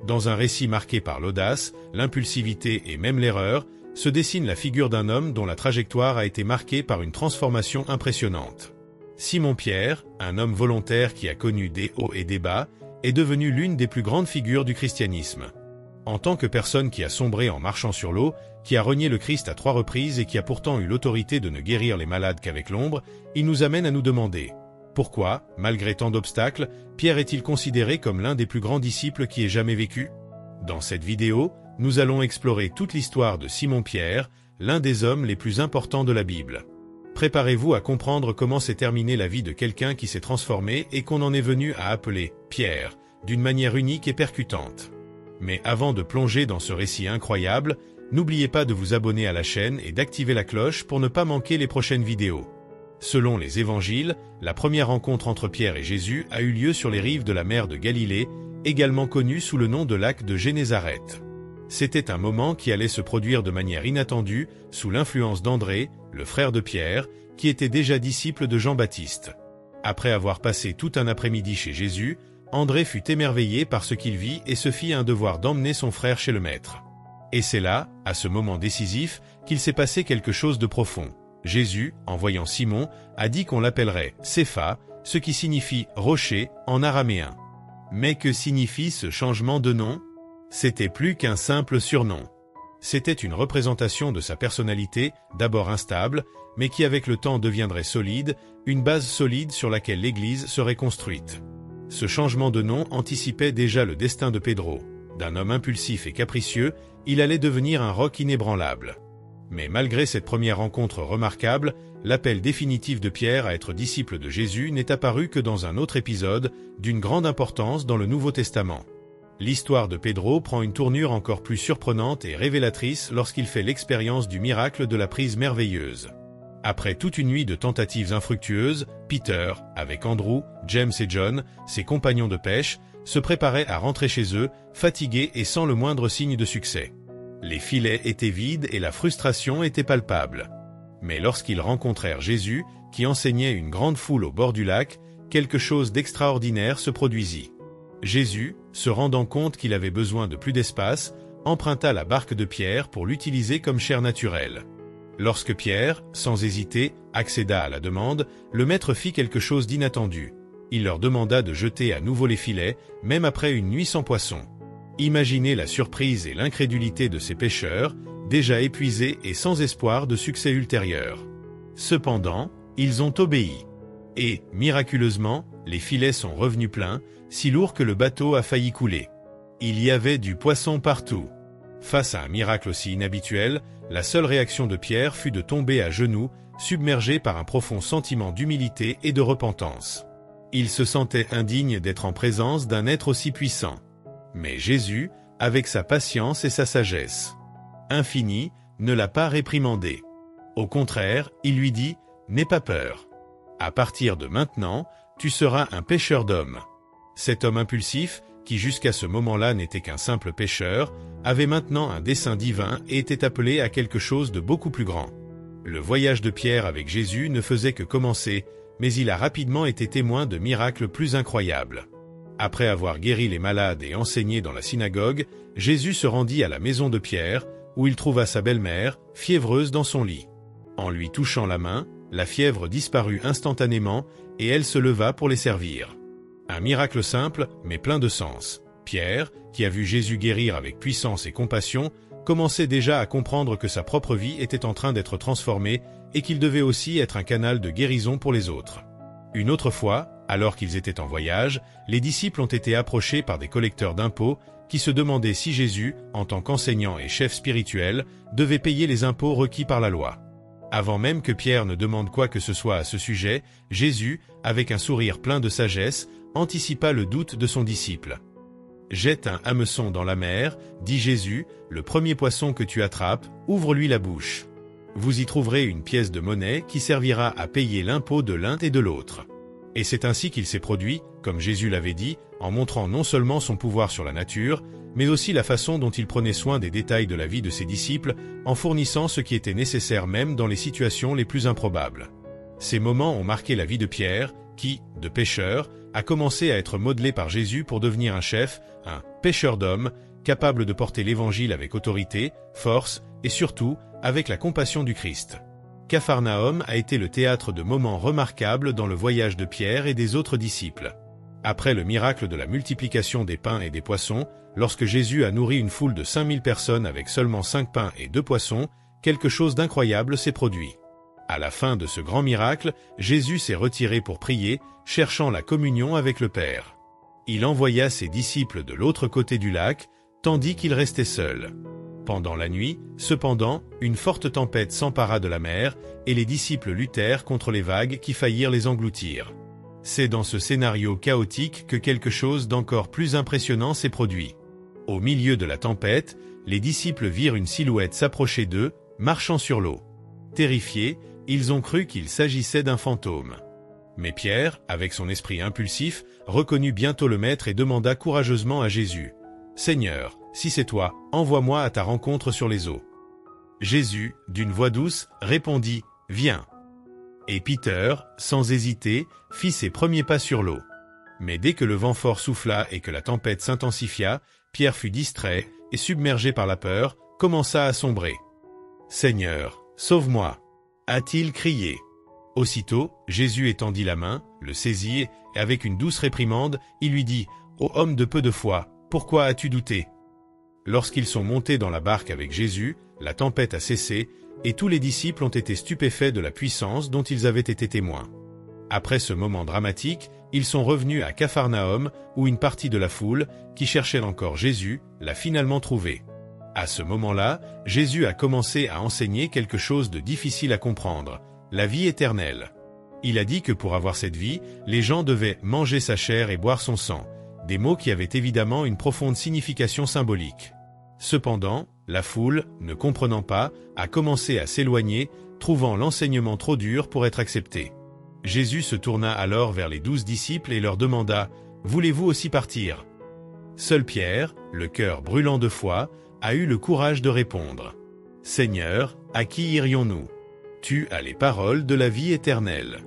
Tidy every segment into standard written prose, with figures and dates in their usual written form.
Dans un récit marqué par l'audace, l'impulsivité et même l'erreur, se dessine la figure d'un homme dont la trajectoire a été marquée par une transformation impressionnante. Simon-Pierre, un homme volontaire qui a connu des hauts et des bas, est devenu l'une des plus grandes figures du christianisme. En tant que personne qui a sombré en marchant sur l'eau, qui a renié le Christ à 3 reprises et qui a pourtant eu l'autorité de ne guérir les malades qu'avec l'ombre, il nous amène à nous demander pourquoi, malgré tant d'obstacles, Pierre est-il considéré comme l'un des plus grands disciples qui ait jamais vécu? Dans cette vidéo, nous allons explorer toute l'histoire de Simon-Pierre, l'un des hommes les plus importants de la Bible. Préparez-vous à comprendre comment s'est terminée la vie de quelqu'un qui s'est transformé et qu'on en est venu à appeler Pierre, d'une manière unique et percutante. Mais avant de plonger dans ce récit incroyable, n'oubliez pas de vous abonner à la chaîne et d'activer la cloche pour ne pas manquer les prochaines vidéos. Selon les évangiles, la première rencontre entre Pierre et Jésus a eu lieu sur les rives de la mer de Galilée, également connue sous le nom de lac de Génézareth. C'était un moment qui allait se produire de manière inattendue, sous l'influence d'André, le frère de Pierre, qui était déjà disciple de Jean-Baptiste. Après avoir passé tout un après-midi chez Jésus, André fut émerveillé par ce qu'il vit et se fit un devoir d'emmener son frère chez le maître. Et c'est là, à ce moment décisif, qu'il s'est passé quelque chose de profond. Jésus, en voyant Simon, a dit qu'on l'appellerait Cépha, ce qui signifie « rocher » en araméen. Mais que signifie ce changement de nom? C'était plus qu'un simple surnom. C'était une représentation de sa personnalité, d'abord instable, mais qui avec le temps deviendrait solide, une base solide sur laquelle l'Église serait construite. Ce changement de nom anticipait déjà le destin de Pedro. D'un homme impulsif et capricieux, il allait devenir un roc inébranlable. Mais malgré cette première rencontre remarquable, l'appel définitif de Pierre à être disciple de Jésus n'est apparu que dans un autre épisode, d'une grande importance dans le Nouveau Testament. L'histoire de Pedro prend une tournure encore plus surprenante et révélatrice lorsqu'il fait l'expérience du miracle de la prise merveilleuse. Après toute une nuit de tentatives infructueuses, Peter, avec Andrew, James et John, ses compagnons de pêche, se préparait à rentrer chez eux, fatigués et sans le moindre signe de succès. Les filets étaient vides et la frustration était palpable. Mais lorsqu'ils rencontrèrent Jésus, qui enseignait une grande foule au bord du lac, quelque chose d'extraordinaire se produisit. Jésus, se rendant compte qu'il avait besoin de plus d'espace, emprunta la barque de Pierre pour l'utiliser comme chair naturelle. Lorsque Pierre, sans hésiter, accéda à la demande, le maître fit quelque chose d'inattendu. Il leur demanda de jeter à nouveau les filets, même après une nuit sans poisson. Imaginez la surprise et l'incrédulité de ces pêcheurs, déjà épuisés et sans espoir de succès ultérieur. Cependant, ils ont obéi. Et, miraculeusement, les filets sont revenus pleins, si lourds que le bateau a failli couler. Il y avait du poisson partout. Face à un miracle aussi inhabituel, la seule réaction de Pierre fut de tomber à genoux, submergé par un profond sentiment d'humilité et de repentance. Il se sentait indigne d'être en présence d'un être aussi puissant. Mais Jésus, avec sa patience et sa sagesse infinie, ne l'a pas réprimandé. Au contraire, il lui dit « N'aie pas peur. À partir de maintenant, tu seras un pêcheur d'hommes. » Cet homme impulsif, qui jusqu'à ce moment-là n'était qu'un simple pêcheur, avait maintenant un dessein divin et était appelé à quelque chose de beaucoup plus grand. Le voyage de Pierre avec Jésus ne faisait que commencer, mais il a rapidement été témoin de miracles plus incroyables. Après avoir guéri les malades et enseigné dans la synagogue, Jésus se rendit à la maison de Pierre, où il trouva sa belle-mère, fiévreuse dans son lit. En lui touchant la main, la fièvre disparut instantanément et elle se leva pour les servir. Un miracle simple, mais plein de sens. Pierre, qui a vu Jésus guérir avec puissance et compassion, commençait déjà à comprendre que sa propre vie était en train d'être transformée et qu'il devait aussi être un canal de guérison pour les autres. Une autre fois, alors qu'ils étaient en voyage, les disciples ont été approchés par des collecteurs d'impôts qui se demandaient si Jésus, en tant qu'enseignant et chef spirituel, devait payer les impôts requis par la loi. Avant même que Pierre ne demande quoi que ce soit à ce sujet, Jésus, avec un sourire plein de sagesse, anticipa le doute de son disciple. « Jette un hameçon dans la mer, dit Jésus, le premier poisson que tu attrapes, ouvre-lui la bouche. Vous y trouverez une pièce de monnaie qui servira à payer l'impôt de l'un et de l'autre. » Et c'est ainsi qu'il s'est produit, comme Jésus l'avait dit, en montrant non seulement son pouvoir sur la nature, mais aussi la façon dont il prenait soin des détails de la vie de ses disciples, en fournissant ce qui était nécessaire même dans les situations les plus improbables. Ces moments ont marqué la vie de Pierre, qui, de pêcheur, a commencé à être modelé par Jésus pour devenir un chef, un pêcheur d'hommes, capable de porter l'évangile avec autorité, force et surtout avec la compassion du Christ. Capharnaüm a été le théâtre de moments remarquables dans le voyage de Pierre et des autres disciples. Après le miracle de la multiplication des pains et des poissons, lorsque Jésus a nourri une foule de 5000 personnes avec seulement 5 pains et 2 poissons, quelque chose d'incroyable s'est produit. À la fin de ce grand miracle, Jésus s'est retiré pour prier, cherchant la communion avec le Père. Il envoya ses disciples de l'autre côté du lac, tandis qu'il restait seul. Pendant la nuit, cependant, une forte tempête s'empara de la mer, et les disciples luttèrent contre les vagues qui faillirent les engloutir. C'est dans ce scénario chaotique que quelque chose d'encore plus impressionnant s'est produit. Au milieu de la tempête, les disciples virent une silhouette s'approcher d'eux, marchant sur l'eau. Terrifiés, ils ont cru qu'il s'agissait d'un fantôme. Mais Pierre, avec son esprit impulsif, reconnut bientôt le Maître et demanda courageusement à Jésus : « Seigneur, si c'est toi, envoie-moi à ta rencontre sur les eaux. » Jésus, d'une voix douce, répondit : « Viens. » Et Peter, sans hésiter, fit ses premiers pas sur l'eau. Mais dès que le vent fort souffla et que la tempête s'intensifia, Pierre fut distrait et, submergé par la peur, commença à sombrer. « Seigneur, sauve-moi » a-t-il crié. Aussitôt, Jésus étendit la main, le saisit, et avec une douce réprimande, il lui dit : « Ô homme de peu de foi, pourquoi as-tu douté ?» Lorsqu'ils sont montés dans la barque avec Jésus, la tempête a cessé, et tous les disciples ont été stupéfaits de la puissance dont ils avaient été témoins. Après ce moment dramatique, ils sont revenus à Capharnaüm, où une partie de la foule, qui cherchait encore Jésus, l'a finalement trouvé. À ce moment-là, Jésus a commencé à enseigner quelque chose de difficile à comprendre, la vie éternelle. Il a dit que pour avoir cette vie, les gens devaient manger sa chair et boire son sang, des mots qui avaient évidemment une profonde signification symbolique. Cependant, la foule, ne comprenant pas, a commencé à s'éloigner, trouvant l'enseignement trop dur pour être accepté. Jésus se tourna alors vers les 12 disciples et leur demanda : « Voulez-vous aussi partir ?» Seul Pierre, le cœur brûlant de foi, a eu le courage de répondre : « Seigneur, à qui irions-nous ? Tu as les paroles de la vie éternelle. »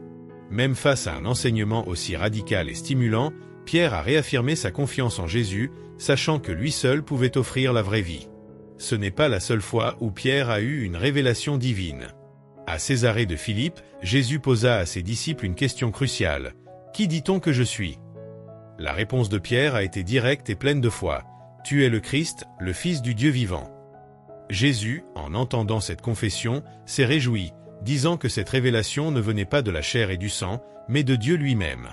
Même face à un enseignement aussi radical et stimulant, Pierre a réaffirmé sa confiance en Jésus, sachant que lui seul pouvait offrir la vraie vie. Ce n'est pas la seule fois où Pierre a eu une révélation divine. À Césarée de Philippe, Jésus posa à ses disciples une question cruciale : « Qui dit-on que je suis ?» La réponse de Pierre a été directe et pleine de foi : « Tu es le Christ, le Fils du Dieu vivant. » Jésus, en entendant cette confession, s'est réjoui, disant que cette révélation ne venait pas de la chair et du sang, mais de Dieu lui-même.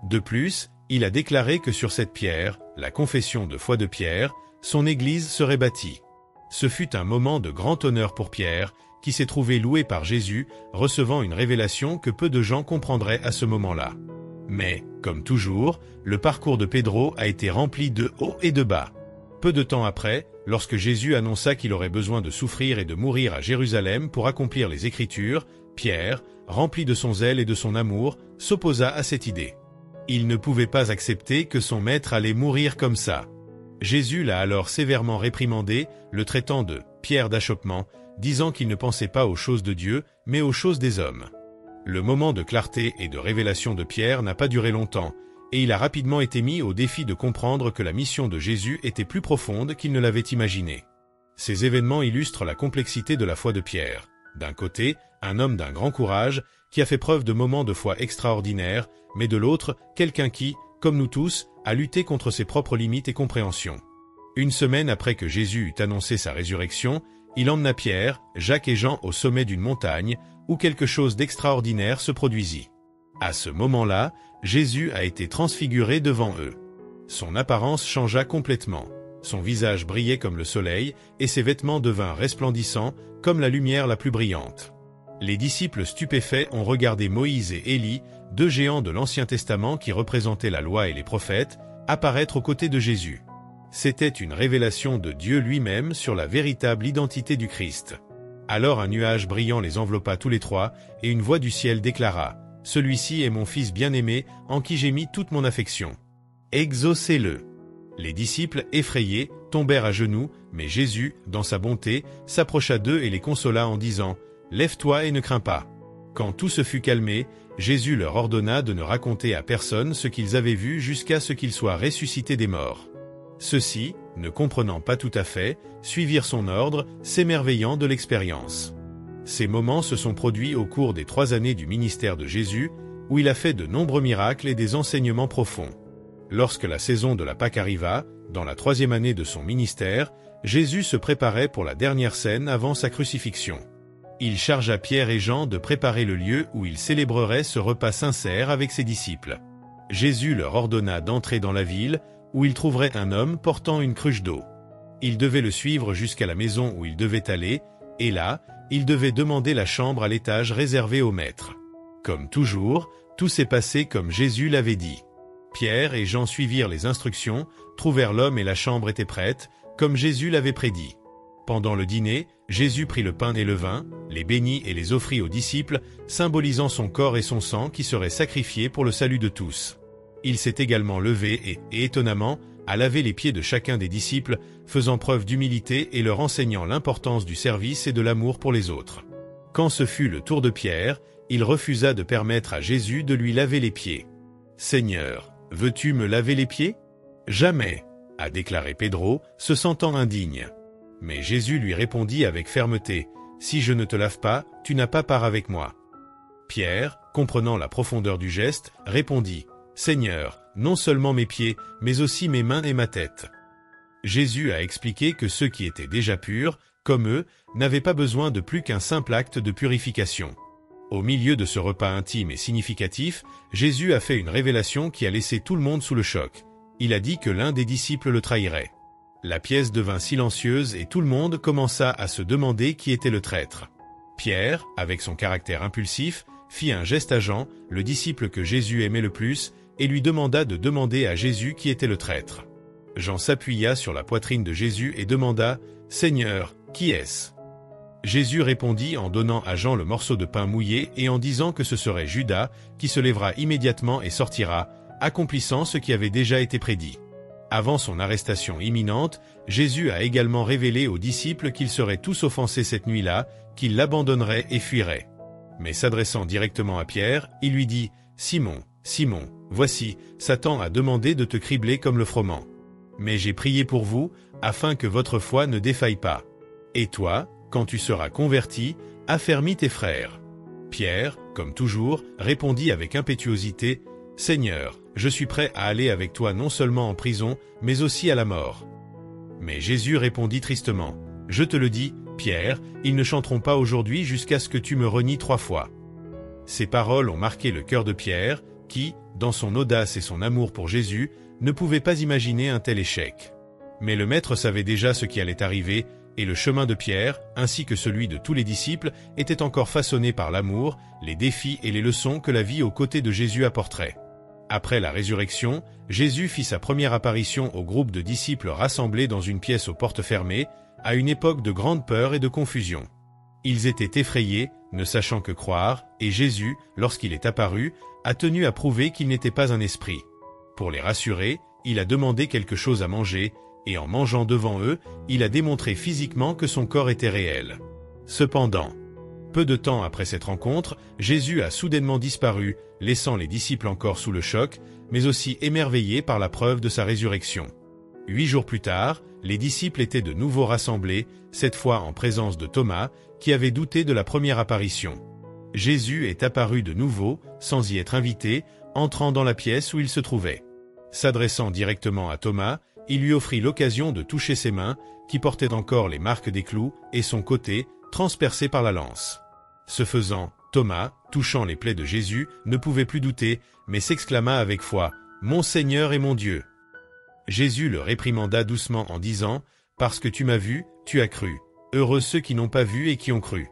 De plus, il a déclaré que sur cette pierre, la confession de foi de Pierre, son Église serait bâtie. Ce fut un moment de grand honneur pour Pierre, qui s'est trouvé loué par Jésus, recevant une révélation que peu de gens comprendraient à ce moment-là. Mais, comme toujours, le parcours de Pedro a été rempli de hauts et de bas. Peu de temps après, lorsque Jésus annonça qu'il aurait besoin de souffrir et de mourir à Jérusalem pour accomplir les Écritures, Pierre, rempli de son zèle et de son amour, s'opposa à cette idée. Il ne pouvait pas accepter que son maître allait mourir comme ça. Jésus l'a alors sévèrement réprimandé, le traitant de « pierre d'achoppement », disant qu'il ne pensait pas aux choses de Dieu, mais aux choses des hommes. Le moment de clarté et de révélation de Pierre n'a pas duré longtemps, et il a rapidement été mis au défi de comprendre que la mission de Jésus était plus profonde qu'il ne l'avait imaginé. Ces événements illustrent la complexité de la foi de Pierre. D'un côté, un homme d'un grand courage, qui a fait preuve de moments de foi extraordinaires, mais de l'autre, quelqu'un qui, comme nous tous, a lutté contre ses propres limites et compréhensions. Une semaine après que Jésus eut annoncé sa résurrection, il emmena Pierre, Jacques et Jean au sommet d'une montagne, où quelque chose d'extraordinaire se produisit. À ce moment-là, Jésus a été transfiguré devant eux. Son apparence changea complètement. Son visage brillait comme le soleil, et ses vêtements devinrent resplendissants, comme la lumière la plus brillante. Les disciples stupéfaits ont regardé Moïse et Élie, 2 géants de l'Ancien Testament qui représentaient la loi et les prophètes, apparaître aux côtés de Jésus. C'était une révélation de Dieu lui-même sur la véritable identité du Christ. Alors un nuage brillant les enveloppa tous les trois, et une voix du ciel déclara : « Celui-ci est mon Fils bien-aimé, en qui j'ai mis toute mon affection. Exaucez-le. » Les disciples, effrayés, tombèrent à genoux, mais Jésus, dans sa bonté, s'approcha d'eux et les consola en disant : « Lève-toi et ne crains pas. » Quand tout se fut calmé, Jésus leur ordonna de ne raconter à personne ce qu'ils avaient vu jusqu'à ce qu'ils soient ressuscités des morts. Ceux-ci, ne comprenant pas tout à fait, suivirent son ordre, s'émerveillant de l'expérience. Ces moments se sont produits au cours des 3 années du ministère de Jésus, où il a fait de nombreux miracles et des enseignements profonds. Lorsque la saison de la Pâque arriva, dans la 3e année de son ministère, Jésus se préparait pour la dernière scène avant sa crucifixion. Il chargea Pierre et Jean de préparer le lieu où il célébrerait ce repas sincère avec ses disciples. Jésus leur ordonna d'entrer dans la ville, où ils trouveraient un homme portant une cruche d'eau. Ils devaient le suivre jusqu'à la maison où ils devaient aller, et là, ils devaient demander la chambre à l'étage réservé au maître. Comme toujours, tout s'est passé comme Jésus l'avait dit. Pierre et Jean suivirent les instructions, trouvèrent l'homme et la chambre était prête, comme Jésus l'avait prédit. Pendant le dîner, Jésus prit le pain et le vin, les bénit et les offrit aux disciples, symbolisant son corps et son sang qui seraient sacrifiés pour le salut de tous. Il s'est également levé et étonnamment, a lavé les pieds de chacun des disciples, faisant preuve d'humilité et leur enseignant l'importance du service et de l'amour pour les autres. Quand ce fut le tour de Pierre, il refusa de permettre à Jésus de lui laver les pieds. « Seigneur, veux-tu me laver les pieds ? » « Jamais !» a déclaré Pedro, se sentant indigne. Mais Jésus lui répondit avec fermeté, « Si je ne te lave pas, tu n'as pas part avec moi. » Pierre, comprenant la profondeur du geste, répondit, « Seigneur, non seulement mes pieds, mais aussi mes mains et ma tête. » Jésus a expliqué que ceux qui étaient déjà purs, comme eux, n'avaient pas besoin de plus qu'un simple acte de purification. Au milieu de ce repas intime et significatif, Jésus a fait une révélation qui a laissé tout le monde sous le choc. Il a dit que l'un des disciples le trahirait. La pièce devint silencieuse et tout le monde commença à se demander qui était le traître. Pierre, avec son caractère impulsif, fit un geste à Jean, le disciple que Jésus aimait le plus, et lui demanda de demander à Jésus qui était le traître. Jean s'appuya sur la poitrine de Jésus et demanda « Seigneur, qui est-ce » Jésus répondit en donnant à Jean le morceau de pain mouillé et en disant que ce serait Judas, qui se lèvera immédiatement et sortira, accomplissant ce qui avait déjà été prédit. Avant son arrestation imminente, Jésus a également révélé aux disciples qu'ils seraient tous offensés cette nuit-là, qu'ils l'abandonneraient et fuiraient. Mais s'adressant directement à Pierre, il lui dit « Simon, Simon, voici, Satan a demandé de te cribler comme le froment. Mais j'ai prié pour vous, afin que votre foi ne défaille pas. Et toi, quand tu seras converti, affermis tes frères. » Pierre, comme toujours, répondit avec impétuosité, « Seigneur, je suis prêt à aller avec toi non seulement en prison, mais aussi à la mort. » Mais Jésus répondit tristement, « Je te le dis, Pierre, ils ne chanteront pas aujourd'hui jusqu'à ce que tu me renies 3 fois. » Ces paroles ont marqué le cœur de Pierre, qui, dans son audace et son amour pour Jésus, ne pouvait pas imaginer un tel échec. Mais le Maître savait déjà ce qui allait arriver, et le chemin de Pierre, ainsi que celui de tous les disciples, était encore façonné par l'amour, les défis et les leçons que la vie aux côtés de Jésus apporterait. Après la résurrection, Jésus fit sa première apparition au groupe de disciples rassemblés dans une pièce aux portes fermées, à une époque de grande peur et de confusion. Ils étaient effrayés, ne sachant que croire, et Jésus, lorsqu'il est apparu, a tenu à prouver qu'il n'était pas un esprit. Pour les rassurer, il a demandé quelque chose à manger, et en mangeant devant eux, il a démontré physiquement que son corps était réel. Cependant, peu de temps après cette rencontre, Jésus a soudainement disparu, laissant les disciples encore sous le choc, mais aussi émerveillés par la preuve de sa résurrection. 8 jours plus tard, les disciples étaient de nouveau rassemblés, cette fois en présence de Thomas, qui avait douté de la première apparition. Jésus est apparu de nouveau, sans y être invité, entrant dans la pièce où il se trouvait. S'adressant directement à Thomas, il lui offrit l'occasion de toucher ses mains, qui portaient encore les marques des clous, et son côté, transpercé par la lance. Ce faisant, Thomas, touchant les plaies de Jésus, ne pouvait plus douter, mais s'exclama avec foi, « Mon Seigneur et mon Dieu !» Jésus le réprimanda doucement en disant, « Parce que tu m'as vu, tu as cru. Heureux ceux qui n'ont pas vu et qui ont cru. »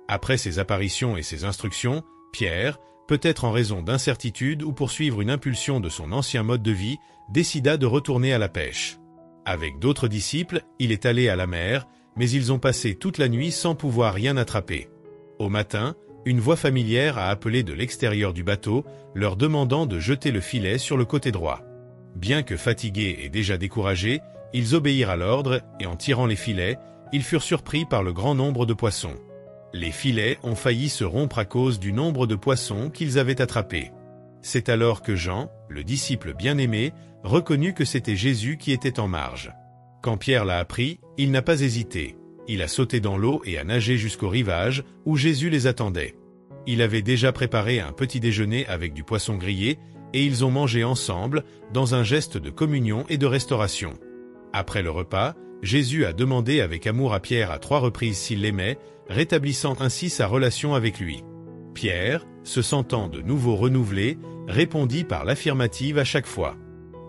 Après ces apparitions et ces instructions, Pierre, peut-être en raison d'incertitude ou pour suivre une impulsion de son ancien mode de vie, décida de retourner à la pêche. Avec d'autres disciples, il est allé à la mer, mais ils ont passé toute la nuit sans pouvoir rien attraper. Au matin, une voix familière a appelé de l'extérieur du bateau, leur demandant de jeter le filet sur le côté droit. Bien que fatigués et déjà découragés, ils obéirent à l'ordre et en tirant les filets, ils furent surpris par le grand nombre de poissons. Les filets ont failli se rompre à cause du nombre de poissons qu'ils avaient attrapés. C'est alors que Jean, le disciple bien-aimé, reconnut que c'était Jésus qui était en marge. Quand Pierre l'a appris, il n'a pas hésité. Il a sauté dans l'eau et a nagé jusqu'au rivage, où Jésus les attendait. Il avait déjà préparé un petit déjeuner avec du poisson grillé, et ils ont mangé ensemble, dans un geste de communion et de restauration. Après le repas, Jésus a demandé avec amour à Pierre à 3 reprises s'il l'aimait, rétablissant ainsi sa relation avec lui. Pierre, se sentant de nouveau renouvelé, répondit par l'affirmative à chaque fois.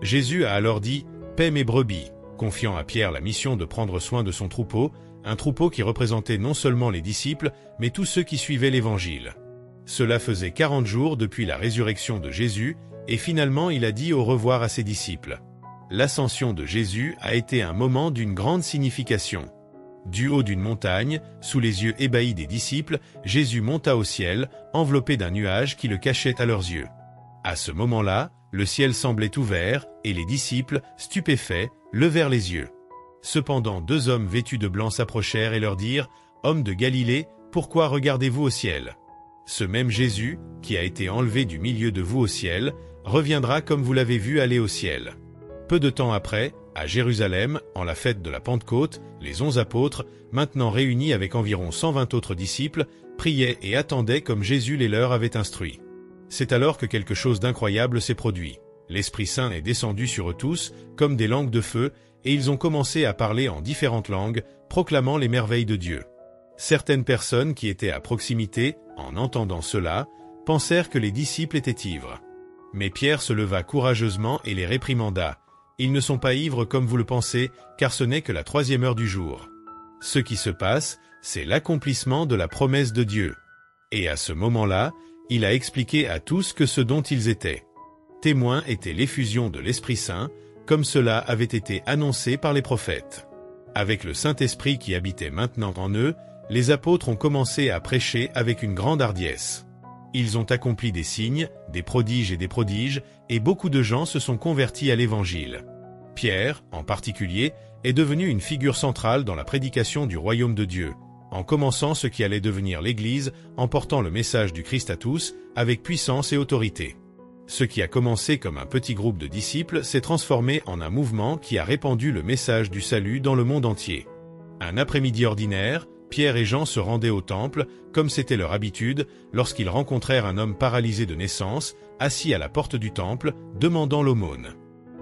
Jésus a alors dit « Paix mes brebis », confiant à Pierre la mission de prendre soin de son troupeau, un troupeau qui représentait non seulement les disciples, mais tous ceux qui suivaient l'Évangile. Cela faisait 40 jours depuis la résurrection de Jésus, et finalement il a dit au revoir à ses disciples. L'ascension de Jésus a été un moment d'une grande signification. Du haut d'une montagne, sous les yeux ébahis des disciples, Jésus monta au ciel, enveloppé d'un nuage qui le cachait à leurs yeux. À ce moment-là, le ciel semblait ouvert, et les disciples, stupéfaits, levèrent les yeux. Cependant 2 hommes vêtus de blanc s'approchèrent et leur dirent « Hommes de Galilée, pourquoi regardez-vous au ciel ? Ce même Jésus, qui a été enlevé du milieu de vous au ciel, reviendra comme vous l'avez vu aller au ciel. » Peu de temps après, à Jérusalem, en la fête de la Pentecôte, les 11 apôtres, maintenant réunis avec environ 120 autres disciples, priaient et attendaient comme Jésus les leur avait instruits. C'est alors que quelque chose d'incroyable s'est produit. L'Esprit Saint est descendu sur eux tous, comme des langues de feu, et ils ont commencé à parler en différentes langues, proclamant les merveilles de Dieu. Certaines personnes qui étaient à proximité, en entendant cela, pensèrent que les disciples étaient ivres. Mais Pierre se leva courageusement et les réprimanda. « Ils ne sont pas ivres comme vous le pensez, car ce n'est que la 3e heure du jour. » Ce qui se passe, c'est l'accomplissement de la promesse de Dieu. Et à ce moment-là, il a expliqué à tous que ce dont ils étaient témoins était l'effusion de l'Esprit Saint, comme cela avait été annoncé par les prophètes. Avec le Saint-Esprit qui habitait maintenant en eux, les apôtres ont commencé à prêcher avec une grande hardiesse. Ils ont accompli des signes, des prodiges, et beaucoup de gens se sont convertis à l'Évangile. Pierre, en particulier, est devenu une figure centrale dans la prédication du royaume de Dieu, en commençant ce qui allait devenir l'Église, en portant le message du Christ à tous, avec puissance et autorité. Ce qui a commencé comme un petit groupe de disciples s'est transformé en un mouvement qui a répandu le message du salut dans le monde entier. Un après-midi ordinaire, Pierre et Jean se rendaient au temple, comme c'était leur habitude, lorsqu'ils rencontrèrent un homme paralysé de naissance, assis à la porte du temple, demandant l'aumône.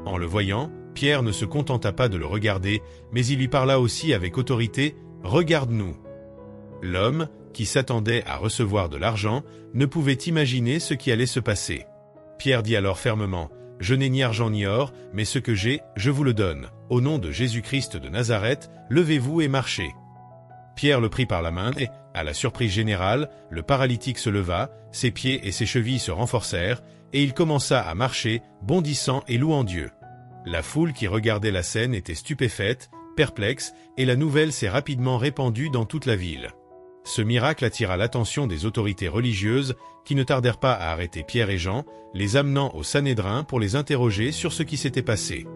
En le voyant, Pierre ne se contenta pas de le regarder, mais il lui parla aussi avec autorité « Regarde-nous ». L'homme, qui s'attendait à recevoir de l'argent, ne pouvait imaginer ce qui allait se passer. Pierre dit alors fermement « Je n'ai ni argent ni or, mais ce que j'ai, je vous le donne. Au nom de Jésus-Christ de Nazareth, levez-vous et marchez. » Pierre le prit par la main et, à la surprise générale, le paralytique se leva, ses pieds et ses chevilles se renforcèrent, et il commença à marcher, bondissant et louant Dieu. La foule qui regardait la scène était stupéfaite, perplexe, et la nouvelle s'est rapidement répandue dans toute la ville. Ce miracle attira l'attention des autorités religieuses qui ne tardèrent pas à arrêter Pierre et Jean, les amenant au Sanhédrin pour les interroger sur ce qui s'était passé.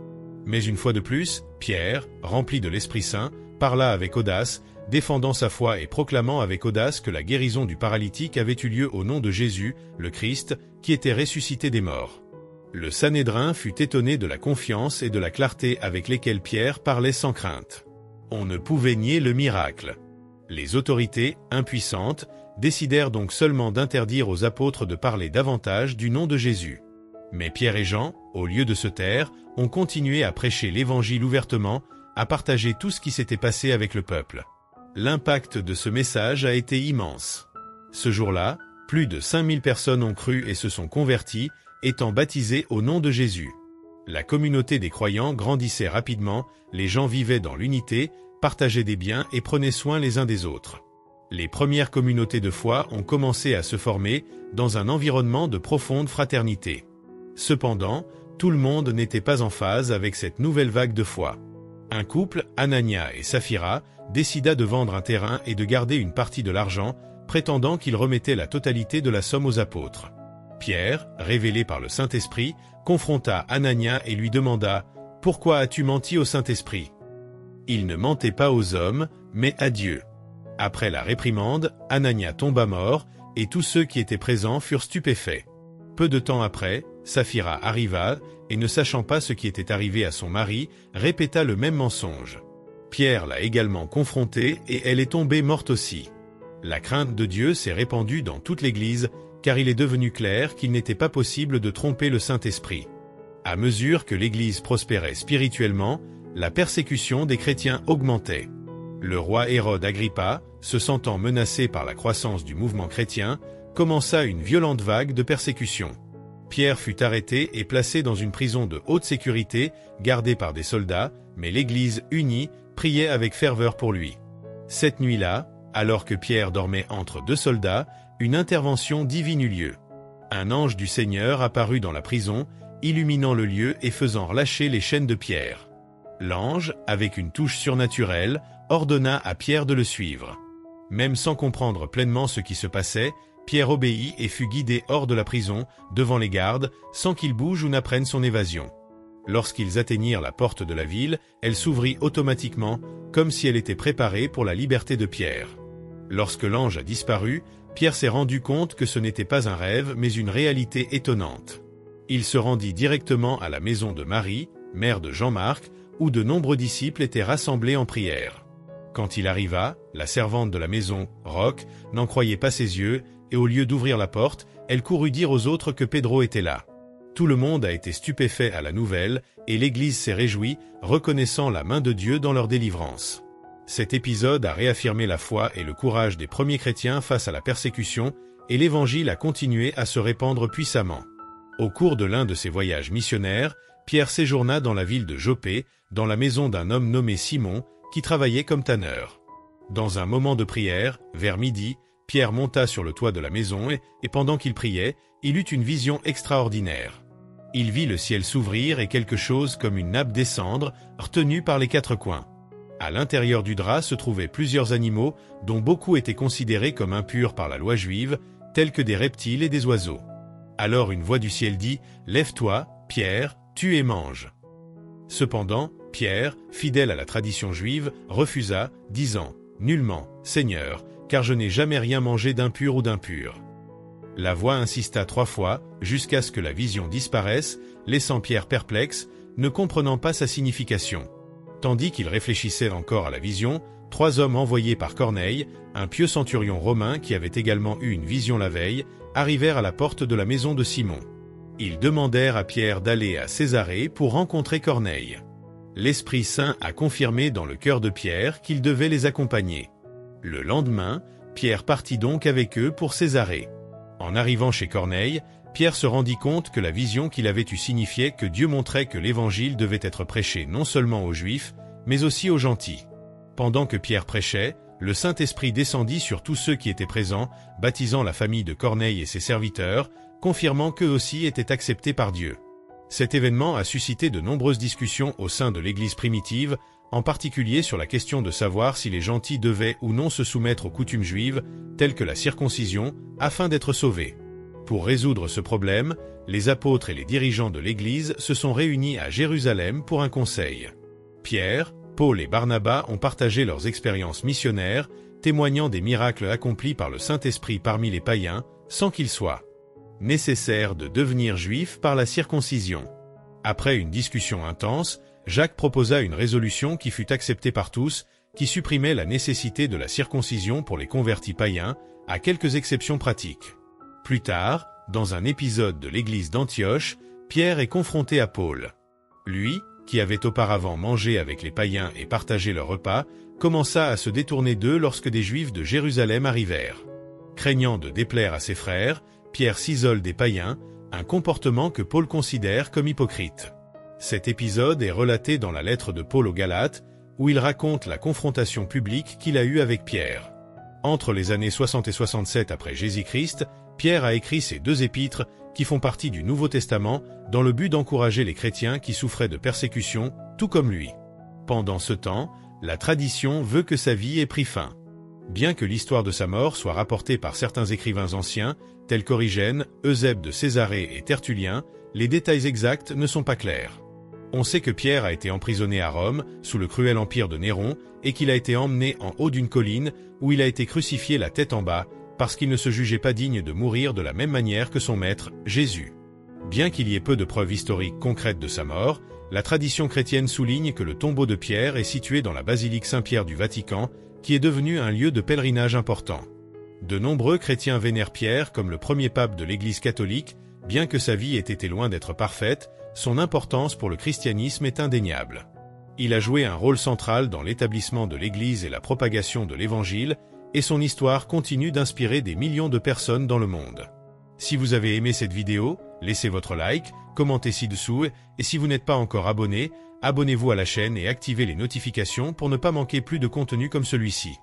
Mais une fois de plus, Pierre, rempli de l'Esprit Saint, parla avec audace, défendant sa foi et proclamant avec audace que la guérison du paralytique avait eu lieu au nom de Jésus, le Christ, qui était ressuscité des morts. Le Sanhédrin fut étonné de la confiance et de la clarté avec lesquelles Pierre parlait sans crainte. On ne pouvait nier le miracle. Les autorités, impuissantes, décidèrent donc seulement d'interdire aux apôtres de parler davantage du nom de Jésus. Mais Pierre et Jean, au lieu de se taire, ont continué à prêcher l'Évangile ouvertement, à partager tout ce qui s'était passé avec le peuple. L'impact de ce message a été immense. Ce jour-là, plus de 5000 personnes ont cru et se sont converties, étant baptisées au nom de Jésus. La communauté des croyants grandissait rapidement, les gens vivaient dans l'unité, partageaient des biens et prenaient soin les uns des autres. Les premières communautés de foi ont commencé à se former dans un environnement de profonde fraternité. Cependant, tout le monde n'était pas en phase avec cette nouvelle vague de foi. Un couple, Anania et Saphira, décida de vendre un terrain et de garder une partie de l'argent, prétendant qu'il remettait la totalité de la somme aux apôtres. Pierre, révélé par le Saint-Esprit, confronta Anania et lui demanda « Pourquoi as-tu menti au Saint-Esprit » Il ne mentait pas aux hommes, mais à Dieu. Après la réprimande, Anania tomba mort, et tous ceux qui étaient présents furent stupéfaits. Peu de temps après, Saphira arriva, et ne sachant pas ce qui était arrivé à son mari, répéta le même mensonge. Pierre l'a également confrontée, et elle est tombée morte aussi. La crainte de Dieu s'est répandue dans toute l'Église, car il est devenu clair qu'il n'était pas possible de tromper le Saint-Esprit. À mesure que l'Église prospérait spirituellement, la persécution des chrétiens augmentait. Le roi Hérode Agrippa, se sentant menacé par la croissance du mouvement chrétien, commença une violente vague de persécution. Pierre fut arrêté et placé dans une prison de haute sécurité, gardée par des soldats, mais l'Église unie priait avec ferveur pour lui. Cette nuit-là, alors que Pierre dormait entre deux soldats, une intervention divine eut lieu. Un ange du Seigneur apparut dans la prison, illuminant le lieu et faisant relâcher les chaînes de Pierre. L'ange, avec une touche surnaturelle, ordonna à Pierre de le suivre. Même sans comprendre pleinement ce qui se passait, Pierre obéit et fut guidé hors de la prison, devant les gardes, sans qu'il bouge ou n'apprenne son évasion. Lorsqu'ils atteignirent la porte de la ville, elle s'ouvrit automatiquement, comme si elle était préparée pour la liberté de Pierre. Lorsque l'ange a disparu, Pierre s'est rendu compte que ce n'était pas un rêve mais une réalité étonnante. Il se rendit directement à la maison de Marie, mère de Jean-Marc, où de nombreux disciples étaient rassemblés en prière. Quand il arriva, la servante de la maison, Roch, n'en croyait pas ses yeux, et au lieu d'ouvrir la porte, elle courut dire aux autres que Pedro était là. Tout le monde a été stupéfait à la nouvelle, et l'Église s'est réjouie, reconnaissant la main de Dieu dans leur délivrance. Cet épisode a réaffirmé la foi et le courage des premiers chrétiens face à la persécution, et l'Évangile a continué à se répandre puissamment. Au cours de l'un de ses voyages missionnaires, Pierre séjourna dans la ville de Jopé, dans la maison d'un homme nommé Simon, qui travaillait comme tanneur. Dans un moment de prière, vers midi, Pierre monta sur le toit de la maison et pendant qu'il priait, il eut une vision extraordinaire. Il vit le ciel s'ouvrir et quelque chose comme une nappe descendre, retenue par les quatre coins. À l'intérieur du drap se trouvaient plusieurs animaux, dont beaucoup étaient considérés comme impurs par la loi juive, tels que des reptiles et des oiseaux. Alors une voix du ciel dit « Lève-toi, Pierre, tue et mange ». Cependant, Pierre, fidèle à la tradition juive, refusa, disant « Nullement, Seigneur, car je n'ai jamais rien mangé d'impur ou d'impur. » La voix insista 3 fois, jusqu'à ce que la vision disparaisse, laissant Pierre perplexe, ne comprenant pas sa signification. Tandis qu'il réfléchissait encore à la vision, 3 hommes envoyés par Corneille, un pieux centurion romain qui avait également eu une vision la veille, arrivèrent à la porte de la maison de Simon. Ils demandèrent à Pierre d'aller à Césarée pour rencontrer Corneille. L'Esprit Saint a confirmé dans le cœur de Pierre qu'il devait les accompagner. Le lendemain, Pierre partit donc avec eux pour Césarée. En arrivant chez Corneille, Pierre se rendit compte que la vision qu'il avait eue signifiait que Dieu montrait que l'Évangile devait être prêché non seulement aux Juifs, mais aussi aux gentils. Pendant que Pierre prêchait, le Saint-Esprit descendit sur tous ceux qui étaient présents, baptisant la famille de Corneille et ses serviteurs, confirmant qu'eux aussi étaient acceptés par Dieu. Cet événement a suscité de nombreuses discussions au sein de l'Église primitive, en particulier sur la question de savoir si les gentils devaient ou non se soumettre aux coutumes juives, telles que la circoncision, afin d'être sauvés. Pour résoudre ce problème, les apôtres et les dirigeants de l'Église se sont réunis à Jérusalem pour un conseil. Pierre, Paul et Barnabas ont partagé leurs expériences missionnaires, témoignant des miracles accomplis par le Saint-Esprit parmi les païens, sans qu'il soit nécessaire de devenir juif par la circoncision. Après une discussion intense, Jacques proposa une résolution qui fut acceptée par tous, qui supprimait la nécessité de la circoncision pour les convertis païens, à quelques exceptions pratiques. Plus tard, dans un épisode de l'église d'Antioche, Pierre est confronté à Paul. Lui, qui avait auparavant mangé avec les païens et partagé leur repas, commença à se détourner d'eux lorsque des Juifs de Jérusalem arrivèrent. Craignant de déplaire à ses frères, Pierre s'isole des païens, un comportement que Paul considère comme hypocrite. Cet épisode est relaté dans la lettre de Paul aux Galates, où il raconte la confrontation publique qu'il a eue avec Pierre. Entre les années 60 et 67 après Jésus-Christ, Pierre a écrit ces 2 épîtres qui font partie du Nouveau Testament dans le but d'encourager les chrétiens qui souffraient de persécution, tout comme lui. Pendant ce temps, la tradition veut que sa vie ait pris fin. Bien que l'histoire de sa mort soit rapportée par certains écrivains anciens, tels qu'Origène, Eusèbe de Césarée et Tertullien, les détails exacts ne sont pas clairs. On sait que Pierre a été emprisonné à Rome, sous le cruel empire de Néron, et qu'il a été emmené en haut d'une colline, où il a été crucifié la tête en bas, parce qu'il ne se jugeait pas digne de mourir de la même manière que son maître, Jésus. Bien qu'il y ait peu de preuves historiques concrètes de sa mort, la tradition chrétienne souligne que le tombeau de Pierre est situé dans la basilique Saint-Pierre du Vatican, qui est devenu un lieu de pèlerinage important. De nombreux chrétiens vénèrent Pierre comme le premier pape de l'Église catholique, bien que sa vie ait été loin d'être parfaite, son importance pour le christianisme est indéniable. Il a joué un rôle central dans l'établissement de l'Église et la propagation de l'Évangile, et son histoire continue d'inspirer des millions de personnes dans le monde. Si vous avez aimé cette vidéo, laissez votre like, commentez ci-dessous, et si vous n'êtes pas encore abonné, abonnez-vous à la chaîne et activez les notifications pour ne pas manquer plus de contenu comme celui-ci.